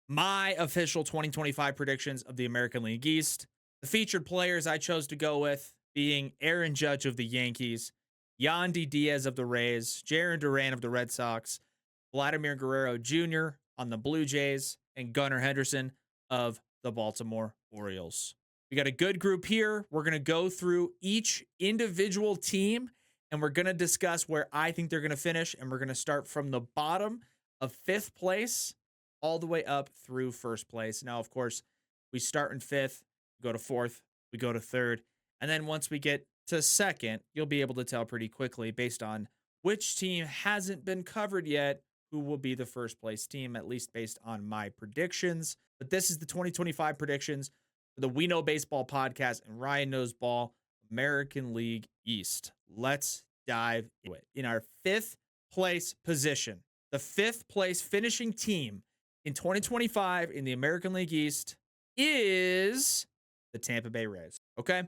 my official 2025 predictions of the American League East. The featured players I chose to go with being Aaron Judge of the Yankees, Yandy Diaz of the Rays, Jarren Duran of the Red Sox, Vladimir Guerrero Jr. on the Blue Jays, and Gunnar Henderson of the Baltimore Orioles. We got a good group here. We're going to go through each individual team and we're going to discuss where I think they're going to finish. And we're going to start from the bottom of fifth place all the way up through first place. Now, of course, we start in fifth, we go to fourth, we go to third. And then once we get to second, you'll be able to tell pretty quickly based on which team hasn't been covered yet, who will be the first place team, at least based on my predictions. But this is the 2025 predictions for the We Know Baseball podcast and Ryan Knows Ball American League East. Let's dive into it. In our fifth place position, the fifth place finishing team in 2025 in the American League East is the Tampa Bay Rays. Okay.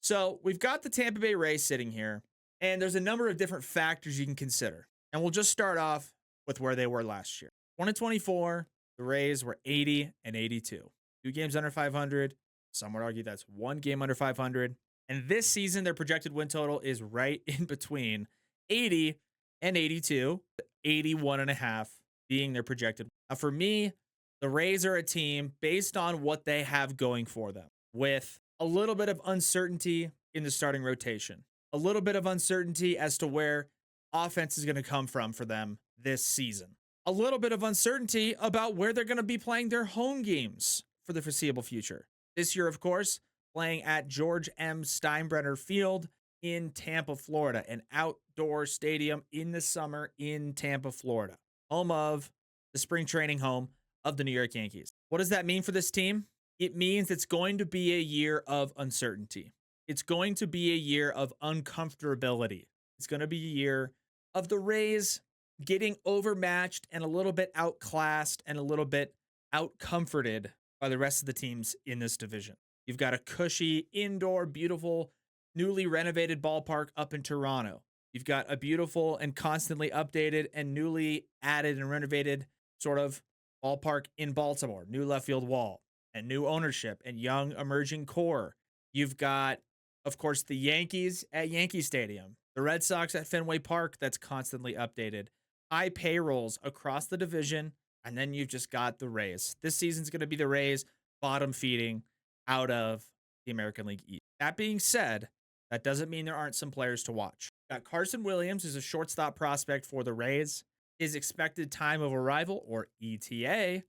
So we've got the Tampa Bay Rays sitting here, and there's a number of different factors you can consider. And we'll just start off with where they were last year. 2024, the Rays were 80 and 82. 2 games under 500. Some would argue that's 1 game under 500. And this season, their projected win total is right in between 80 and 82, 81.5 being their projected. Now, for me, the Rays are a team based on what they have going for them, with a little bit of uncertainty in the starting rotation, a little bit of uncertainty as to where offense is going to come from for them this season, a little bit of uncertainty about where they're going to be playing their home games for the foreseeable future. This year, of course, playing at George M. Steinbrenner Field in Tampa, Florida, an outdoor stadium in the summer in Tampa, Florida, home of the spring training home of the New York Yankees. What does that mean for this team? It means it's going to be a year of uncertainty. It's going to be a year of uncomfortability. It's going to be a year of the Rays getting overmatched and a little bit outclassed and a little bit outcomforted by the rest of the teams in this division. You've got a cushy, indoor, beautiful, newly renovated ballpark up in Toronto. You've got a beautiful and constantly updated and newly added and renovated sort of ballpark in Baltimore, new left field wall and new ownership and young emerging core. You've got, of course, the Yankees at Yankee Stadium, the Red Sox at Fenway Park that's constantly updated, high payrolls across the division, and then you've just got the Rays. This season's going to be the Rays bottom feeding out of the American League East. That being said, that doesn't mean there aren't some players to watch. Got Carson Williams, who's a shortstop prospect for the Rays. His expected time of arrival, or ETA,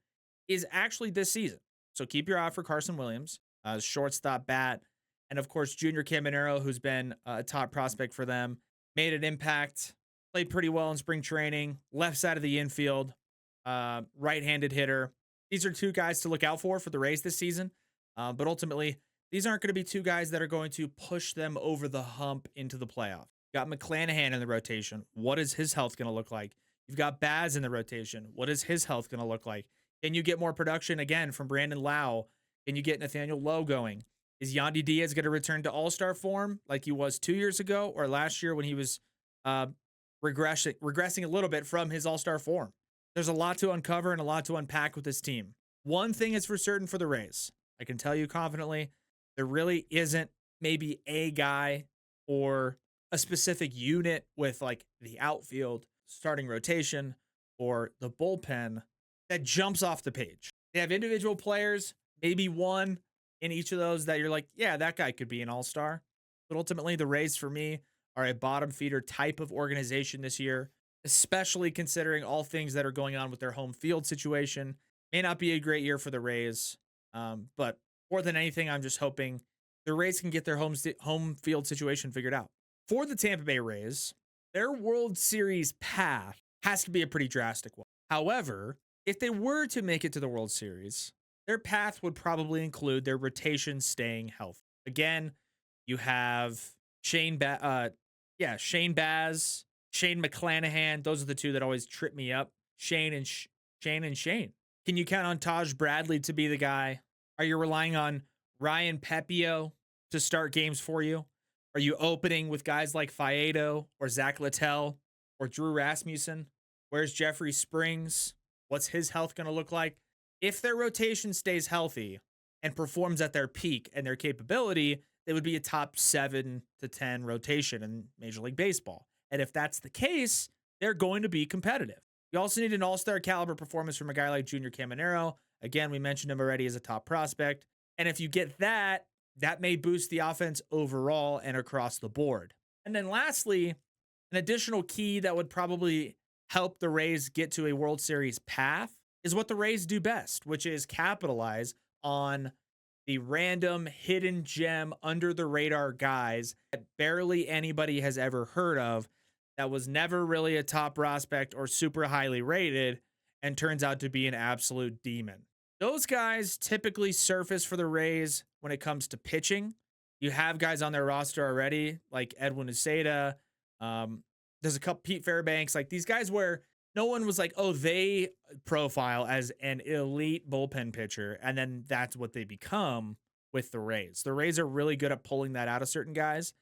is actually this season. So keep your eye for Carson Williams, shortstop bat. And of course, Junior Caminero, who's been a top prospect for them, made an impact, played pretty well in spring training, left side of the infield, right-handed hitter. These are 2 guys to look out for the Rays this season. But ultimately, these aren't going to be 2 guys that are going to push them over the hump into the playoff. Got McClanahan in the rotation. What is his health going to look like? You've got Baz in the rotation. What is his health going to look like? Can you get more production again from Brandon Lau? Can you get Nathaniel Lowe going? Is Yandy Diaz going to return to all-star form like he was 2 years ago or last year when he was regressing a little bit from his all-star form? There's a lot to uncover and a lot to unpack with this team. One thing is for certain for the Rays. I can tell you confidently, there really isn't maybe a guy or a specific unit with like the outfield, starting rotation, or the bullpen that jumps off the page. They have individual players, maybe one in each of those that you're like, yeah, that guy could be an all-star. But ultimately, the Rays for me are a bottom feeder type of organization this year, especially considering all things that are going on with their home field situation. May not be a great year for the Rays, but more than anything, I'm just hoping the Rays can get their home field situation figured out. For the Tampa Bay Rays, their World Series path has to be a pretty drastic one. However, if they were to make it to the World Series, their path would probably include their rotation staying healthy. Again, you have Shane Baz, Shane McClanahan. Those are the 2 that always trip me up. Shane. Can you count on Taj Bradley to be the guy? Are you relying on Ryan Pepio to start games for you? Are you opening with guys like Faedo or Zach Littell or Drew Rasmussen? Where's Jeffrey Springs? What's his health going to look like? If their rotation stays healthy and performs at their peak and their capability, they would be a top 7 to 10 rotation in Major League Baseball. And if that's the case, they're going to be competitive. You also need an all-star caliber performance from a guy like Junior Caminero. Again, we mentioned him already as a top prospect. And if you get that, that may boost the offense overall and across the board. And then lastly, an additional key that would probably help the Rays get to a World Series path is what the Rays do best, which is capitalize on the random hidden gem under the radar guys that barely anybody has ever heard of, that was never really a top prospect or super highly rated and turns out to be an absolute demon. Those guys typically surface for the Rays when it comes to pitching. You have guys on their roster already, like Edwin Uceda. There's a couple Pete Fairbanks, like these guys where no one was like, oh, they profile as an elite bullpen pitcher. And then that's what they become with the Rays. The Rays are really good at pulling that out of certain guys.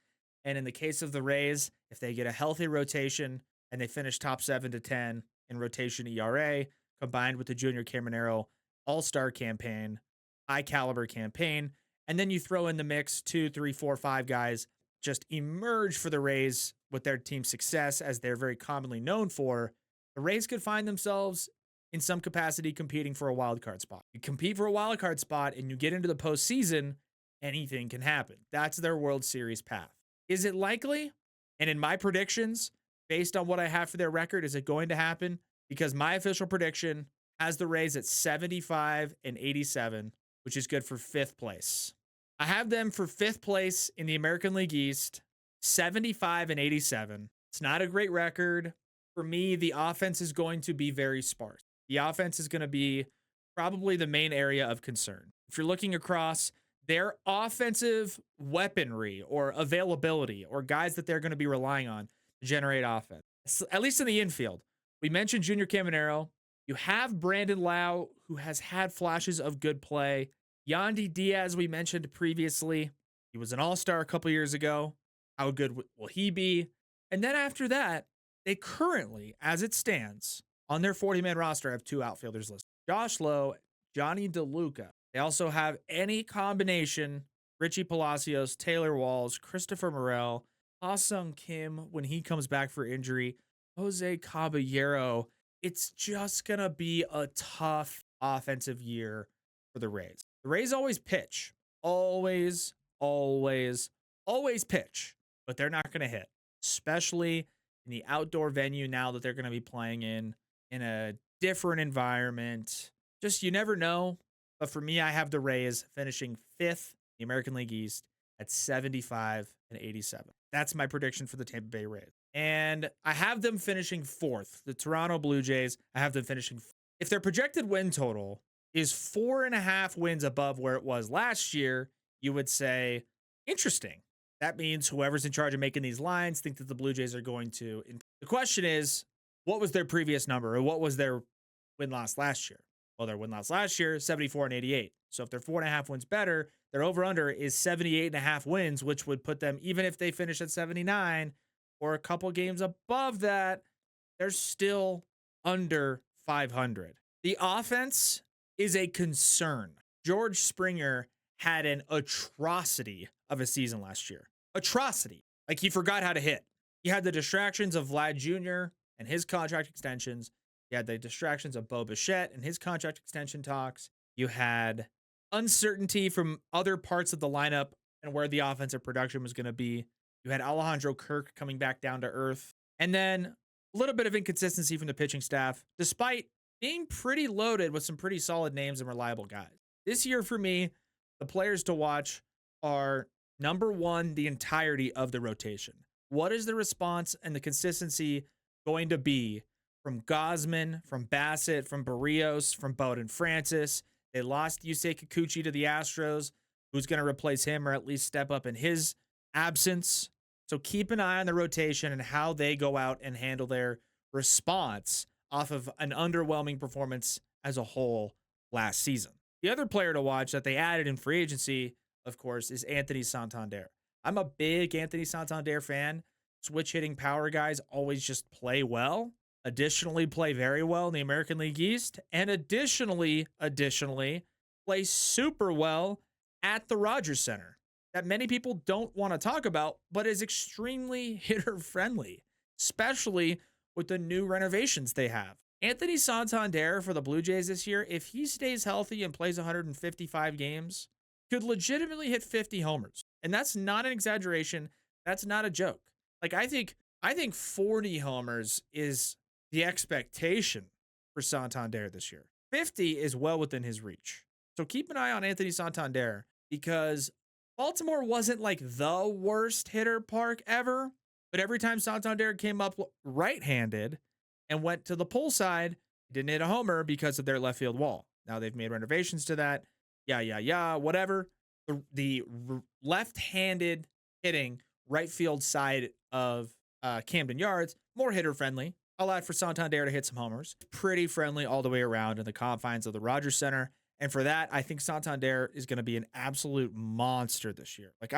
And in the case of the Rays, if they get a healthy rotation and they finish top 7 to 10 in rotation ERA, combined with the Junior Caminero all-star campaign, high caliber campaign, and then you throw in the mix 2, 3, 4, 5 guys just emerge for the Rays with their team success, as they're very commonly known for, the Rays could find themselves in some capacity competing for a wild card spot. You compete for a wild card spot and you get into the postseason, anything can happen. That's their World Series path. Is it likely? And in my predictions, based on what I have for their record, is it going to happen? Because my official prediction has the Rays at 75-87, which is good for 5th place. I have them for 5th place in the American League East, 75-87. It's not a great record. For me, the offense is going to be very sparse. The offense is going to be probably the main area of concern. If you're looking across their offensive weaponry or availability or guys that they're going to be relying on to generate offense, at least in the infield, we mentioned Junior Caminero. You have Brandon Lau, who has had flashes of good play. Yandy Diaz, we mentioned previously. He was an all-star a couple years ago. How good will he be? And then after that, they currently, as it stands, on their 40-man roster, have 2 outfielders listed: Josh Lowe, Johnny DeLuca. They also have any combination: Richie Palacios, Taylor Walls, Christopher Morel, Ha-Sung Kim when he comes back for injury, Jose Caballero. It's just going to be a tough offensive year for the Rays. The Rays always pitch. Always, always, always pitch. But they're not going to hit, especially in the outdoor venue now that they're going to be playing in a different environment. Just, you never know. But for me, I have the Rays finishing 5th in the American League East at 75-87. That's my prediction for the Tampa Bay Rays. And I have them finishing 4th. The Toronto Blue Jays, I have them finishing 4th. If their projected win total is 4.5 wins above where it was last year, you would say, interesting. That means whoever's in charge of making these lines think that the Blue Jays are going to. The question is, what was their previous number, or what was their win-loss last year? Well, their win-loss last year, 74-88. So if they're 4.5 wins better, their over-under is 78.5 wins, which would put them, even if they finish at 79 or a couple games above that, they're still under 500. The offense is a concern. George Springer had an atrocity of a season last year. Atrocity. Like, he forgot how to hit. He had the distractions of Vlad Jr. and his contract extensions. You had the distractions of Bo Bichette and his contract extension talks. You had uncertainty from other parts of the lineup and where the offensive production was going to be. You had Alejandro Kirk coming back down to earth. And then a little bit of inconsistency from the pitching staff, despite being pretty loaded with some pretty solid names and reliable guys. This year for me, the players to watch are, number one, the entirety of the rotation. What is the response and the consistency going to be from Gausman, from Bassett, from Barrios, from Bowden Francis? They lost Yusei Kikuchi to the Astros. Who's going to replace him or at least step up in his absence? So keep an eye on the rotation and how they go out and handle their response off of an underwhelming performance as a whole last season. The other player to watch that they added in free agency, of course, is Anthony Santander. I'm a big Anthony Santander fan. Switch hitting power guys always just play well. additionally play very well in the American League East, and additionally play super well at the Rogers Center that many people don't want to talk about, but is extremely hitter friendly, especially with the new renovations they have. Anthony Santander for the Blue Jays this year, if he stays healthy and plays 155 games, could legitimately hit 50 homers. And that's not an exaggeration. That's not a joke. Like I think 40 homers is the expectation for Santander this year. 50 is well within his reach. So keep an eye on Anthony Santander because Baltimore wasn't like the worst hitter park ever, but every time Santander came up right-handed and went to the pull side, didn't hit a homer because of their left field wall. Now they've made renovations to that. Whatever. The left-handed hitting right field side of Camden Yards, more hitter friendly. Allowed for Santander to hit some homers. Pretty friendly all the way around in the confines of the Rogers Center. And for that, I think Santander is going to be an absolute monster this year. Like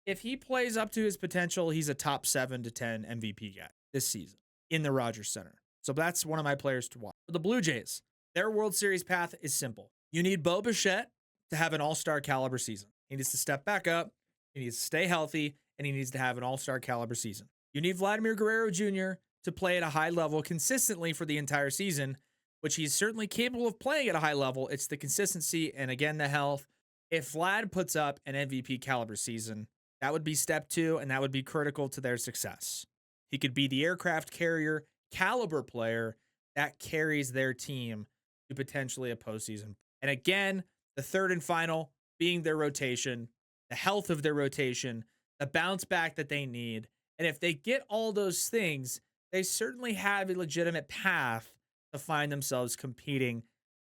if he plays up to his potential, he's a top 7 to 10 MVP guy this season in the Rogers Center. So that's one of my players to watch. For the Blue Jays, their World Series path is simple. You need Bo Bichette to have an all-star caliber season. He needs to step back up. He needs to stay healthy, and he needs to have an all-star caliber season. You need Vladimir Guerrero Jr. to play at a high level consistently for the entire season, which he's certainly capable of playing at a high level. It's the consistency and, again, the health. If Vlad puts up an MVP caliber season, that would be step 2, and that would be critical to their success. He could be the aircraft carrier caliber player that carries their team to potentially a postseason. And again, the third and final being their rotation, the health of their rotation, the bounce back that they need. And if they get all those things, they certainly have a legitimate path to find themselves competing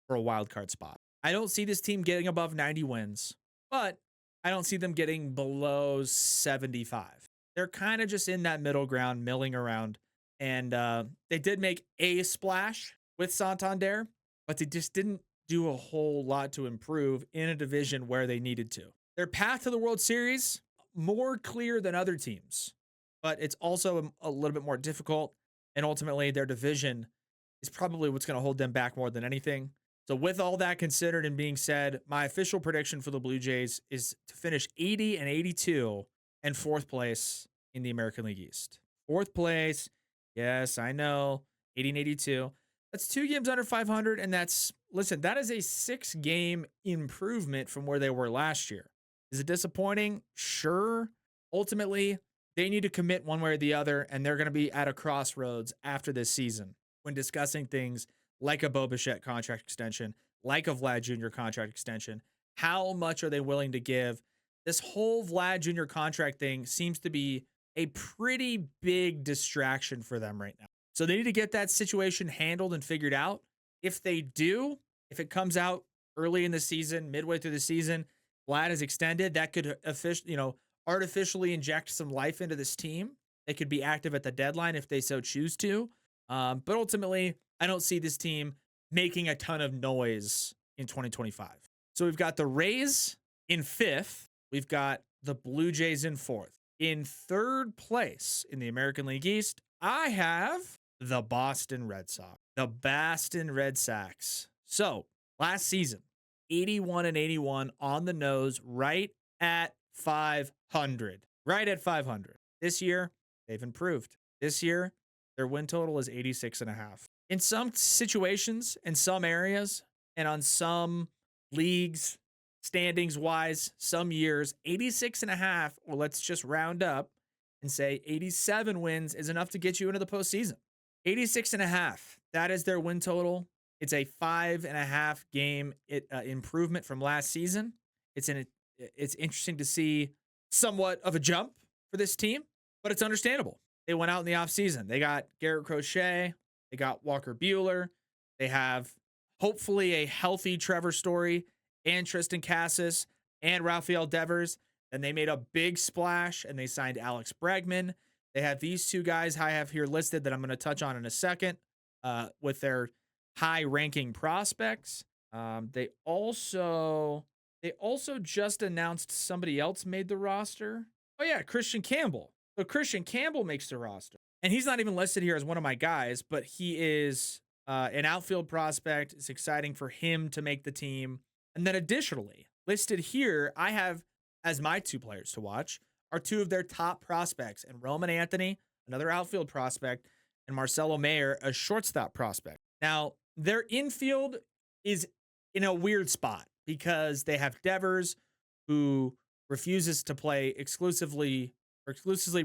for a wild card spot. I don't see this team getting above 90 wins, but I don't see them getting below 75. They're kind of just in that middle ground, milling around. And they did make a splash with Santander, but they just didn't do a whole lot to improve in a division where they needed to. Their path to the World Series, more clear than other teams, but it's also a little bit more difficult. And ultimately, their division is probably what's going to hold them back more than anything. So with all that considered and being said, my official prediction for the Blue Jays is to finish 80-82 and 4th place in the American League East. 4th place. Yes, I know. 80-82. That's 2 games under 500. And that is a 6-game improvement from where they were last year. Is it disappointing? Sure. Ultimately, they need to commit one way or the other, and they're going to be at a crossroads after this season when discussing things like a Bo Bichette contract extension, like a Vlad Jr. contract extension. How much are they willing to give? This whole Vlad Jr. contract thing seems to be a pretty big distraction for them right now. So they need to get that situation handled and figured out. If they do, if it comes out early in the season, midway through the season, Vlad is extended, that could artificially inject some life into this team. They could be active at the deadline if they so choose to. But ultimately, I don't see this team making a ton of noise in 2025. So we've got the Rays in 5th. We've got the Blue Jays in 4th. In 3rd place in the American League East, I have the Boston Red Sox. The Boston Red Sox. So last season, 81-81 on the nose, right at 500. Right at 500. This year, they've improved. This year, their win total is 86.5. In some situations, in some areas, and on some leagues, standings wise, some years, 86.5, or let's just round up and say 87 wins is enough to get you into the postseason. 86.5, that is their win total. It's a 5.5 game improvement from last season. It's interesting to see somewhat of a jump for this team, but it's understandable. They went out in the offseason. They got Garrett Crochet. They got Walker Buehler. They have hopefully a healthy Trevor Story and Tristan Cassis and Rafael Devers. And they made a big splash and they signed Alex Bregman. They have these 2 guys I have here listed that I'm going to touch on in a second with their high-ranking prospects. They also just announced somebody else made the roster. Oh, yeah, Christian Campbell. So Christian Campbell makes the roster. And he's not even listed here as one of my guys, but he is an outfield prospect. It's exciting for him to make the team. And then additionally, listed here, I have as my two players to watch are two of their top prospects, and Roman Anthony, another outfield prospect, and Marcelo Mayer, a shortstop prospect. Now, their infield is in a weird spot because they have Devers, who refuses to play exclusively or exclusively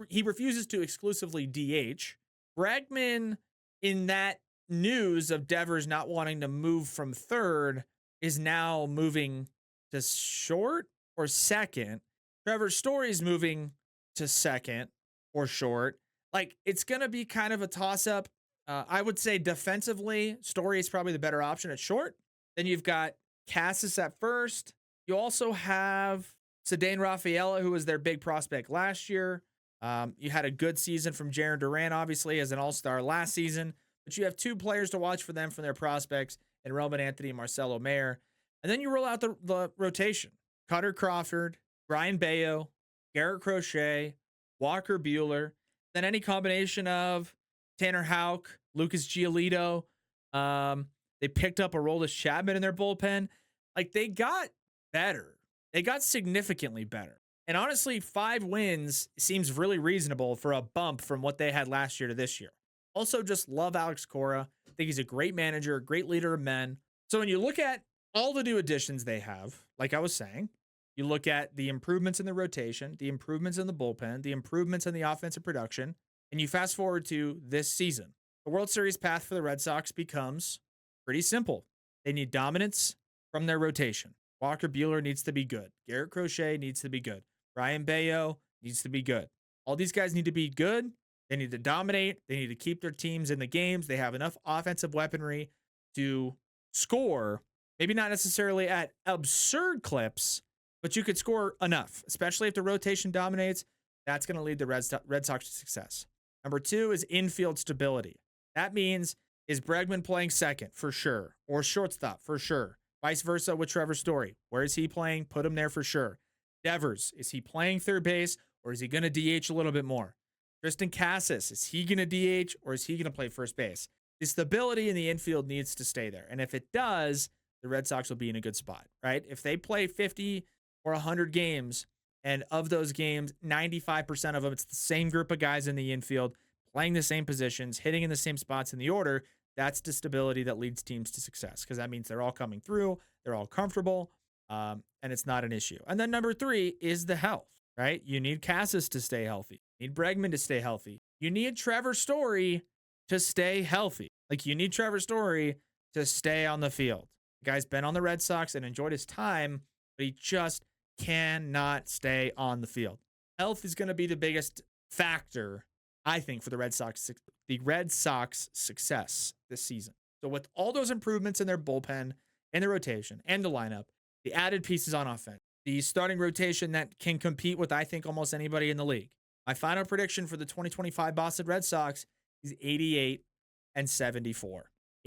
he refuses to exclusively DH. Bregman, in that news of Devers not wanting to move from third, is now moving to short or second. Trevor Story's moving to second or short. Like, it's going to be kind of a toss up. I would say defensively, Story is probably the better option at short. Then you've got Cassis at first. You also have Cedane Rafaela, who was their big prospect last year. You had a good season from Jarren Duran, obviously, as an all-star last season. But you have two players to watch for them from their prospects in Roman Anthony and Marcelo Mayer. And then you roll out the rotation. Cutter Crawford, Brian Bayo, Garrett Crochet, Walker Buehler, then any combination of Tanner Houck, Lucas Giolito. They picked up Aroldis Chapman in their bullpen. Like, they got better. They got significantly better. And honestly, 5 wins seems really reasonable for a bump from what they had last year to this year. Also, just love Alex Cora. I think he's a great manager, a great leader of men. So when you look at all the new additions they have, like I was saying, you look at the improvements in the rotation, the improvements in the bullpen, the improvements in the offensive production, and you fast forward to this season. The World Series path for the Red Sox becomes pretty simple. They need dominance from their rotation. Walker Buehler needs to be good. Garrett Crochet needs to be good. Brian Bayo needs to be good. All these guys need to be good. They need to dominate. They need to keep their teams in the games. They have enough offensive weaponry to score, maybe not necessarily at absurd clips, but you could score enough, especially if the rotation dominates. That's going to lead the Red Sox to success. Number 2 is infield stability. That means, is Bregman playing second? For sure. Or shortstop? For sure. Vice versa with Trevor Story. Where is he playing? Put him there for sure. Devers, is he playing third base, or is he going to DH a little bit more? Tristan Cassis, is he going to DH, or is he going to play first base? The stability in the infield needs to stay there. And if it does, the Red Sox will be in a good spot, right? If they play 50 or 100 games, and of those games, 95% of them, it's the same group of guys in the infield, playing the same positions, hitting in the same spots in the order, that's the stability that leads teams to success, because that means they're all coming through, they're all comfortable, and it's not an issue. And then number 3 is the health, right? You need Cassis to stay healthy. You need Bregman to stay healthy. You need Trevor Story to stay healthy. Like, you need Trevor Story to stay on the field. The guy's been on the Red Sox and enjoyed his time, but he just cannot stay on the field. Health is going to be the biggest factor, I think, for the Red Sox success this season. So with all those improvements in their bullpen and the rotation and the lineup, the added pieces on offense, the starting rotation that can compete with, I think, almost anybody in the league, my final prediction for the 2025 Boston Red Sox is 88-74.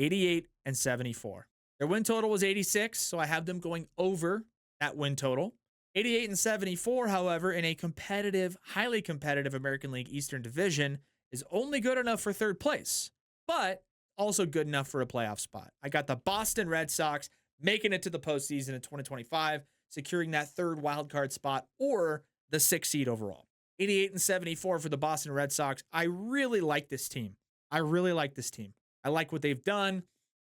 88-74. Their win total was 86, so I have them going over that win total. 88-74, however, in a competitive, highly competitive American League Eastern Division is only good enough for third place, but also good enough for a playoff spot. I got the Boston Red Sox making it to the postseason in 2025, securing that third wildcard spot or the 6th seed overall. 88-74 for the Boston Red Sox. I really like this team. I like what they've done.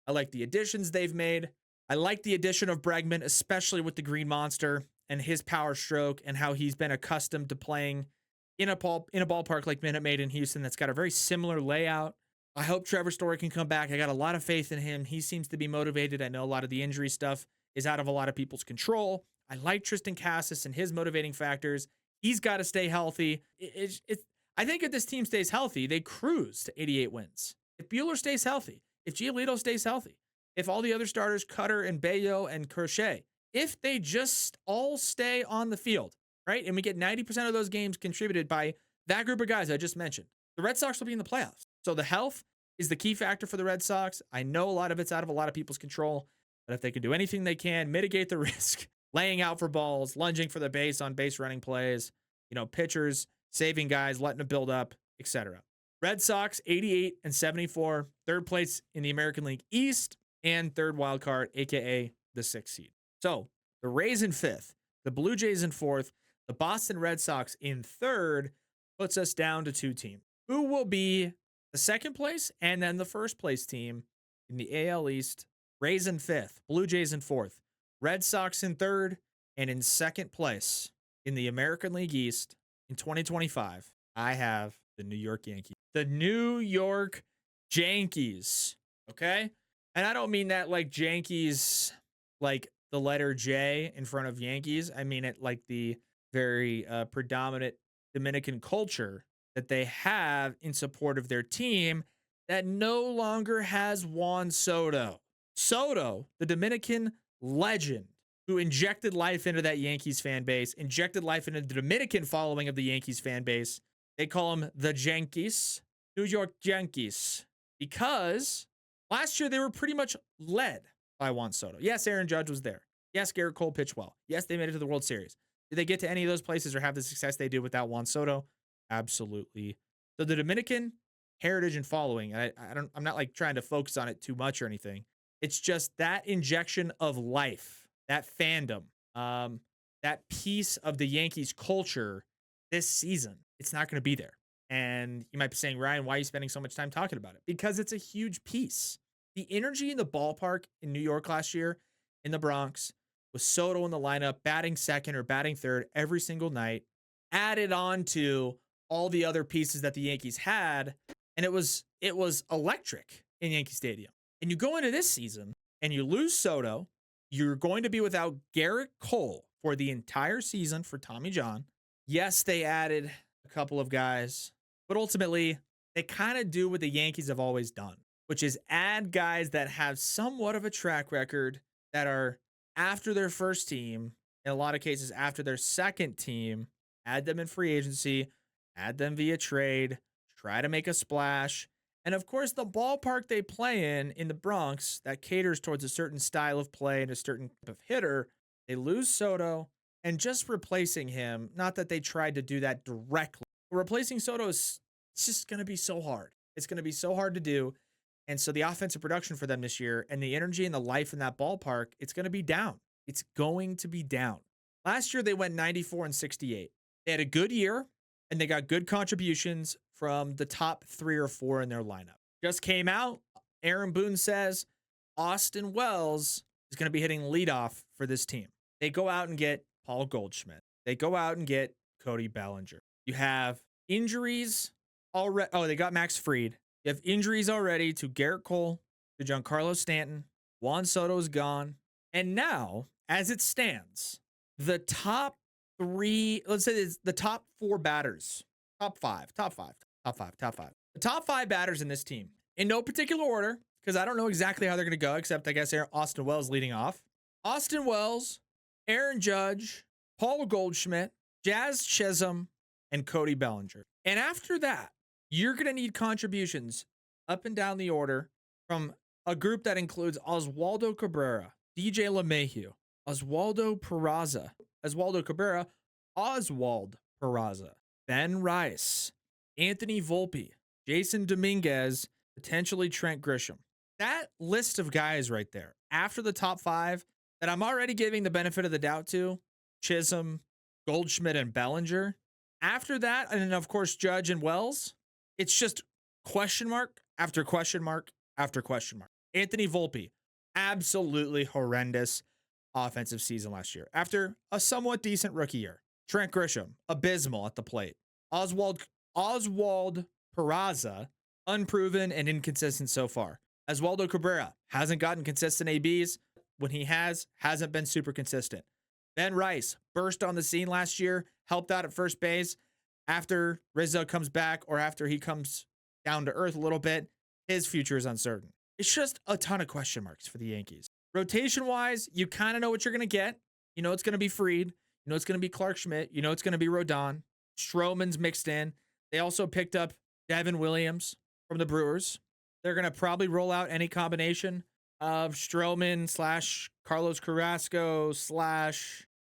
I like the additions they've made. I like the addition of Bregman, especially with the Green Monster and his power stroke and how he's been accustomed to playing in a ballpark like Minute Maid in Houston that's got a very similar layout. I hope Trevor Story can come back. I got a lot of faith in him. He seems to be motivated. I know a lot of the injury stuff is out of a lot of people's control. I like Tristan Cassis and his motivating factors. He's got to stay healthy. I think if this team stays healthy, they cruise to 88 wins. If Buehler stays healthy, if Giolito stays healthy, if all the other starters, Cutter and Bayo and Crochet, if they just all stay on the field, right? And we get 90% of those games contributed by that group of guys I just mentioned, the Red Sox will be in the playoffs. So the health is the key factor for the Red Sox. I know a lot of it's out of a lot of people's control, but if they can do anything they can, mitigate the risk, laying out for balls, lunging for the base on base running plays, pitchers, saving guys, letting them build up, etc. Red Sox 88 and 74, third place in the American League East, and third wild card, aka the sixth seed. So the Rays in fifth, the Blue Jays in fourth, the Boston Red Sox in third, puts us down to two teams. Who will be the second place and then the first place team in the AL East? Rays in fifth, Blue Jays in fourth, Red Sox in third, and in second place in the American League East in 2025, I have the New York Yankees. The New York Yankees. Okay? And I don't mean that like Yankees, like the letter J in front of Yankees. I mean it like the very predominant Dominican culture that they have in support of their team that no longer has Juan Soto. Soto, the Dominican legend who injected life into that Yankees fan base, injected life into the Dominican following of the Yankees fan base. They call them the Yankees, New York Yankees, because last year they were pretty much led by Juan Soto. Yes, Aaron Judge was there. Yes, Garrett Cole pitched well. Yes, they made it to the World Series. Did they get to any of those places or have the success they did without Juan Soto? Absolutely. So the Dominican heritage and following, I'm not like trying to focus on it too much or anything. It's just that injection of life, that fandom, that piece of the Yankees culture this season. It's not going to be there. And you might be saying, Ryan, why are you spending so much time talking about it? Because it's a huge piece. The energy in the ballpark in New York last year, in the Bronx, with Soto in the lineup, batting second or batting third every single night, added on to all the other pieces that the Yankees had. And it was electric in Yankee Stadium. And you go into this season and you lose Soto. You're going to be without Garrett Cole for the entire season for Tommy John. Yes, they added a couple of guys, but ultimately they kind of do what the Yankees have always done, which is add guys that have somewhat of a track record, that are after their first team, in a lot of cases after their second team, add them in free agency, add them via trade, try to make a splash. And of course, the ballpark they play in the Bronx, that caters towards a certain style of play and a certain type of hitter, they lose Soto, and just replacing him, not that they tried to do that directly, but replacing Soto is, it's just going to be so hard. It's going to be so hard to do. And so the offensive production for them this year and the energy and the life in that ballpark, it's going to be down. It's going to be down. Last year, they went 94 and 68. They had a good year, and they got good contributions from the top 3 or 4 in their lineup. Just came out, Aaron Boone says Austin Wells is going to be hitting leadoff for this team. They go out and get Paul Goldschmidt. They go out and get Cody Bellinger. You have injuries already. Oh, they got Max Fried. You have injuries already to Garrett Cole, to Giancarlo Stanton. Juan Soto is gone. And now, as it stands, the top 3, let's say it's the top 4 batters, top five. The top 5 batters in this team, in no particular order, because I don't know exactly how they're going to go, except I guess Austin Wells leading off. Austin Wells, Aaron Judge, Paul Goldschmidt, Jazz Chisholm, and Cody Bellinger. And after that, you're going to need contributions up and down the order from a group that includes Oswaldo Cabrera, DJ LeMahieu, Oswaldo Cabrera, Oswald Peraza, Ben Rice, Anthony Volpe, Jason Dominguez, potentially Trent Grisham. That list of guys right there, after the top 5 that I'm already giving the benefit of the doubt to, Chisholm, Goldschmidt, and Bellinger. After that, and then of course Judge and Wells, it's just question mark after question mark after question mark. Anthony Volpe, absolutely horrendous offensive season last year after a somewhat decent rookie year. Trent Grisham, abysmal at the plate. Oswald Peraza, unproven and inconsistent so far. Oswaldo Cabrera hasn't gotten consistent ABs. When he hasn't been super consistent. Ben Rice burst on the scene last year, helped out at first base. After Rizzo comes back, or after he comes down to earth a little bit, his future is uncertain. It's just a ton of question marks for the Yankees. Rotation-wise, you kind of know what you're going to get. You know it's going to be Fried. You know it's going to be Clark Schmidt. You know it's going to be Rodon. Stroman's mixed in. They also picked up Devin Williams from the Brewers. They're going to probably roll out any combination of Stroman / Carlos Carrasco /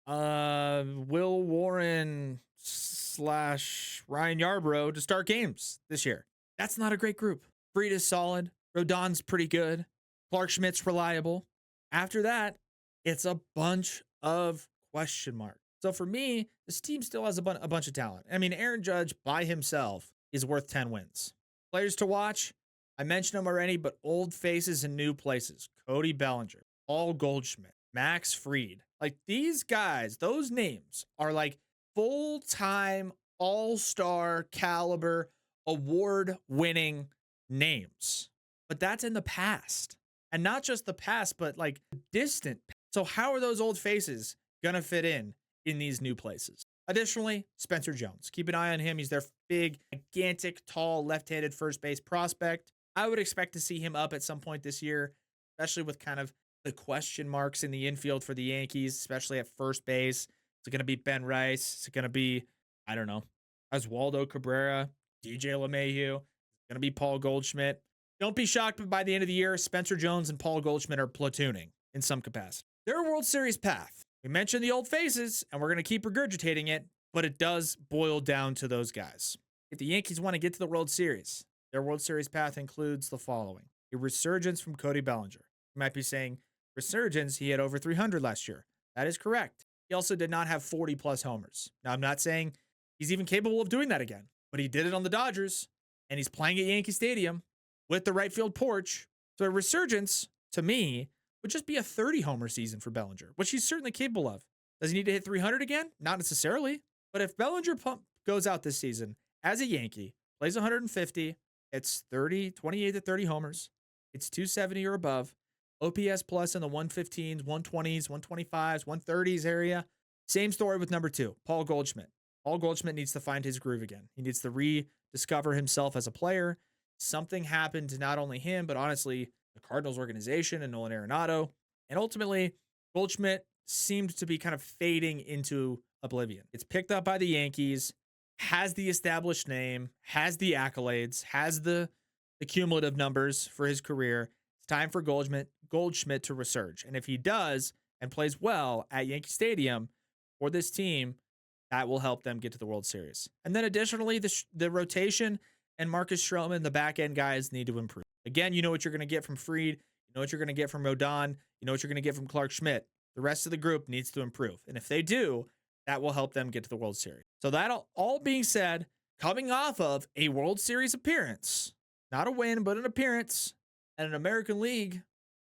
Will Warren / Ryan Yarbrough to start games this year. That's not a great group. Fried is solid. Rodon's pretty good. Clark Schmidt's reliable. After that, it's a bunch of question marks. So for me, this team still has a bunch of talent. I mean, Aaron Judge by himself is worth 10 wins. Players to watch, I mentioned them already, but old faces in new places. Cody Bellinger, Paul Goldschmidt, Max Fried. Like these guys, those names are like full-time all-star caliber award-winning names. But that's in the past. And not just the past, but like distant. So how are those old faces going to fit in these new places? Additionally, Spencer Jones. Keep an eye on him. He's their big, gigantic, tall, left-handed first base prospect. I would expect to see him up at some point this year, especially with kind of the question marks in the infield for the Yankees, especially at first base. Is it going to be Ben Rice? Is it going to be, I don't know, Oswaldo Cabrera, DJ LeMahieu? Is it going to be Paul Goldschmidt? Don't be shocked if by the end of the year, Spencer Jones and Paul Goldschmidt are platooning in some capacity. Their World Series path. We mentioned the old faces, and we're going to keep regurgitating it, but it does boil down to those guys. If the Yankees want to get to the World Series, their World Series path includes the following. A resurgence from Cody Bellinger. You might be saying, resurgence, he had over 300 last year. That is correct. He also did not have 40-plus homers. Now, I'm not saying he's even capable of doing that again, but he did it on the Dodgers, and he's playing at Yankee Stadium with the right field porch. So a resurgence, to me, would just be a 30-homer season for Bellinger, which he's certainly capable of. Does he need to hit 300 again? Not necessarily. But if Bellinger goes out this season as a Yankee, plays 150, it's 28 to 30 homers, it's 270 or above, OPS plus in the 115s, 120s, 125s, 130s area. Same story with number 2, Paul Goldschmidt. Paul Goldschmidt needs to find his groove again. He needs to rediscover himself as a player. Something happened to not only him, but honestly, the Cardinals organization and Nolan Arenado. And ultimately, Goldschmidt seemed to be kind of fading into oblivion. It's picked up by the Yankees, has the established name, has the accolades, has the cumulative numbers for his career. It's time for Goldschmidt to resurge. And if he does and plays well at Yankee Stadium for this team, that will help them get to the World Series. And then additionally, the rotation and Marcus Stroman, the back end guys, need to improve. Again, you know what you're going to get from Fried. You know what you're going to get from Rodon. You know what you're going to get from Clark Schmidt. The rest of the group needs to improve. And if they do, that will help them get to the World Series. So that all being said, coming off of a World Series appearance, not a win, but an appearance, and an American League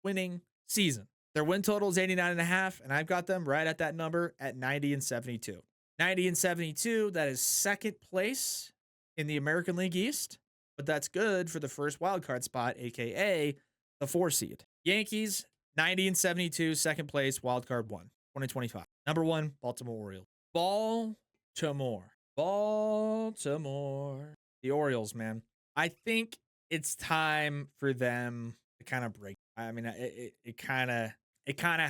winning season. Their win total is 89.5, and I've got them right at that number at 90-72. 90-72, that is second place in the American League East, but that's good for the first wild card spot, aka the 4 seed. Yankees 90-72, second place, wild card 1, 2025. Number 1, Baltimore Orioles. Baltimore. The Orioles, man. I think it's time for them to kind of break. I mean, it kind of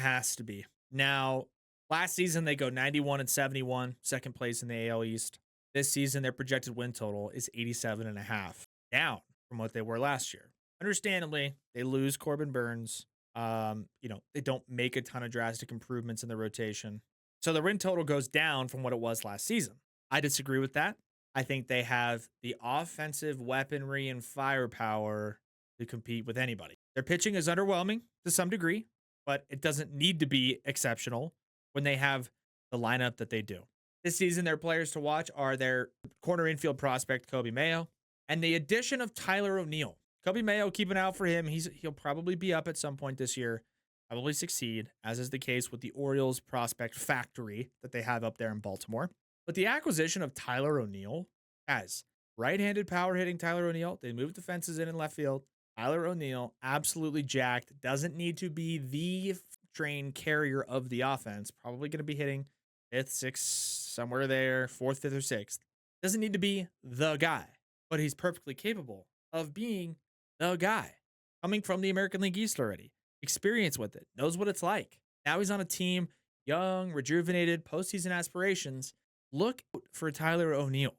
has to be. Now, last season they go 91-71, second place in the AL East. This season, their projected win total is 87.5, down from what they were last year. Understandably, they lose Corbin Burns. They don't make a ton of drastic improvements in the rotation. So the win total goes down from what it was last season. I disagree with that. I think they have the offensive weaponry and firepower to compete with anybody. Their pitching is underwhelming to some degree, but it doesn't need to be exceptional when they have the lineup that they do. This season, their players to watch are their corner infield prospect, Kobe Mayo, and the addition of Tyler O'Neill. Kobe Mayo, keep an eye out for him. He'll probably be up at some point this year, probably succeed, as is the case with the Orioles prospect factory that they have up there in Baltimore. But the acquisition of Tyler O'Neill, guys, right-handed power hitting Tyler O'Neill, they moved the fences in left field. Tyler O'Neill, absolutely jacked, doesn't need to be the train carrier of the offense, probably going to be hitting 5th, 6th, somewhere there, 4th, 5th, or 6th. Doesn't need to be the guy, but he's perfectly capable of being the guy. Coming from the American League East already, experience with it, knows what it's like. Now he's on a team, young, rejuvenated, postseason aspirations. Look for Tyler O'Neill.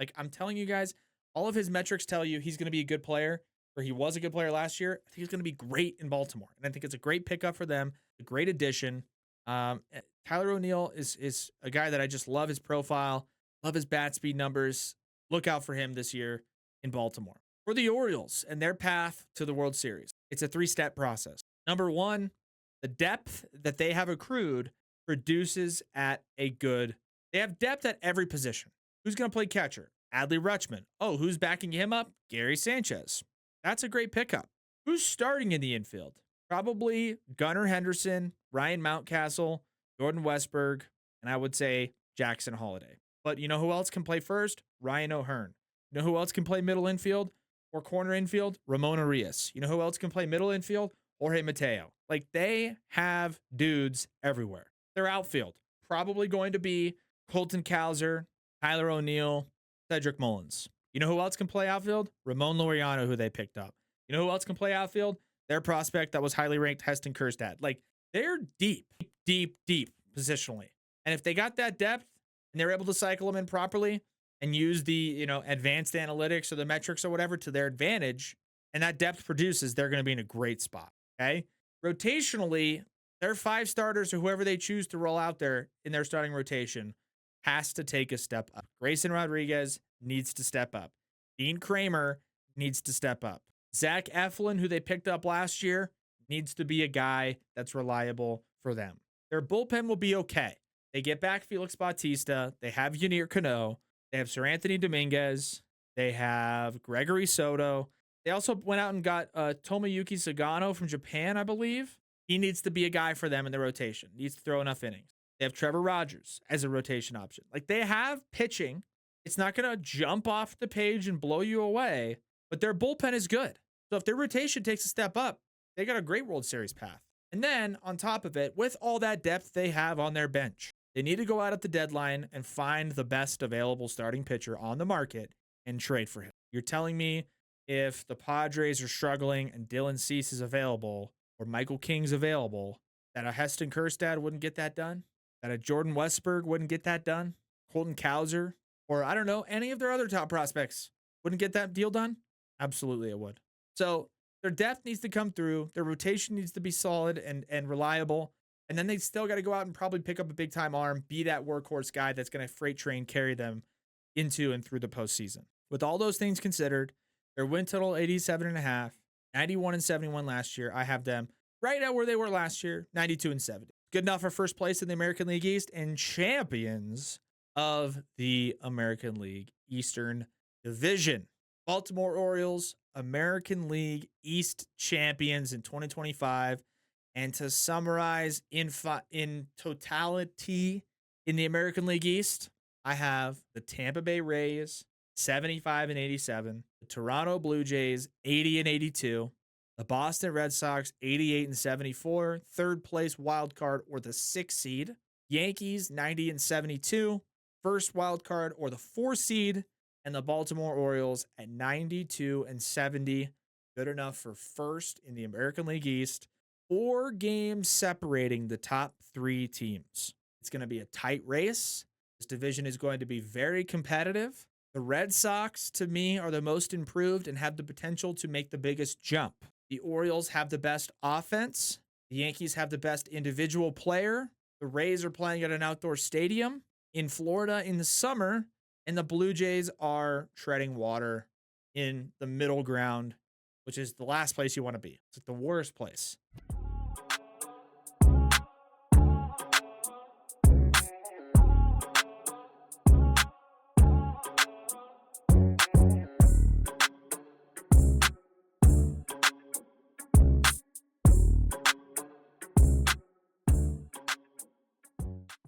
Like I'm telling you guys, all of his metrics tell you he's going to be a good player, or he was a good player last year. I think he's going to be great in Baltimore, and I think it's a great pickup for them, a great addition. Tyler O'Neill is a guy that I just love his profile, love his bat speed numbers. Look out for him this year in Baltimore. For the Orioles and their path to the World Series, it's a three-step process. Number one, the depth that they have accrued produces at a good. They have depth at every position. Who's going to play catcher? Adley Rutschman. Oh, who's backing him up? Gary Sanchez. That's a great pickup. Who's starting in the infield? Probably Gunnar Henderson, Ryan Mountcastle, Jordan Westberg, and I would say Jackson Holiday. But you know who else can play first? Ryan O'Hearn. You know who else can play middle infield or corner infield? Ramon Arias. You know who else can play middle infield? Jorge Mateo. Like, they have dudes everywhere. Their outfield, probably going to be Colton Cowser, Tyler O'Neill, Cedric Mullins. You know who else can play outfield? Ramon Laureano, who they picked up. You know who else can play outfield? Their prospect that was highly ranked, Heston Kjerstad. Like, they're deep positionally. And if they got that depth and they're able to cycle them in properly and use the, advanced analytics or the metrics or whatever to their advantage, and that depth produces, they're going to be in a great spot. Okay. Rotationally, their five starters or whoever they choose to roll out there in their starting rotation has to take a step up. Grayson Rodriguez needs to step up. Dean Kramer needs to step up. Zach Eflin, who they picked up last year, needs to be a guy that's reliable for them. Their bullpen will be okay. They get back Felix Bautista. They have Yunier Cano. They have Sir Anthony Dominguez. They have Gregory Soto. They also went out and got Tomoyuki Sagano from Japan, I believe. He needs to be a guy for them in the rotation. Needs to throw enough innings. They have Trevor Rogers as a rotation option. Like, they have pitching. It's not going to jump off the page and blow you away, but their bullpen is good. So if their rotation takes a step up, they got a great World Series path. And then on top of it, with all that depth they have on their bench, they need to go out at the deadline and find the best available starting pitcher on the market and trade for him. You're telling me if the Padres are struggling and Dylan Cease is available or Michael King's available, that a Heston Kjerstad wouldn't get that done? That a Jordan Westberg wouldn't get that done? Colton Cowser, or I don't know, any of their other top prospects wouldn't get that deal done? Absolutely it would. So their depth needs to come through. Their rotation needs to be solid and reliable. And then they still got to go out and probably pick up a big time arm, be that workhorse guy that's going to freight train carry them into and through the postseason. With all those things considered, their win total 87.5, 91-71 last year. I have them right at where they were last year, 92-70. Good enough for first place in the American League East and champions of the American League Eastern Division. Baltimore Orioles, American League East champions in 2025. And to summarize in totality in the American League East, I have the Tampa Bay Rays 75-87, the Toronto Blue Jays 80-82, the Boston Red Sox 88-74, third place wild card or the 6th seed, Yankees 90-72, first wild card or the 4th seed, and the Baltimore Orioles at 92-70, good enough for first in the American League East. 4 games separating the top 3 teams. It's going to be a tight race. This division is going to be very competitive. The Red Sox, to me, are the most improved and have the potential to make the biggest jump. The Orioles have the best offense. The Yankees have the best individual player. The Rays are playing at an outdoor stadium in Florida in the summer, and the Blue Jays are treading water in the middle ground, which is the last place you want to be. It's like the worst place.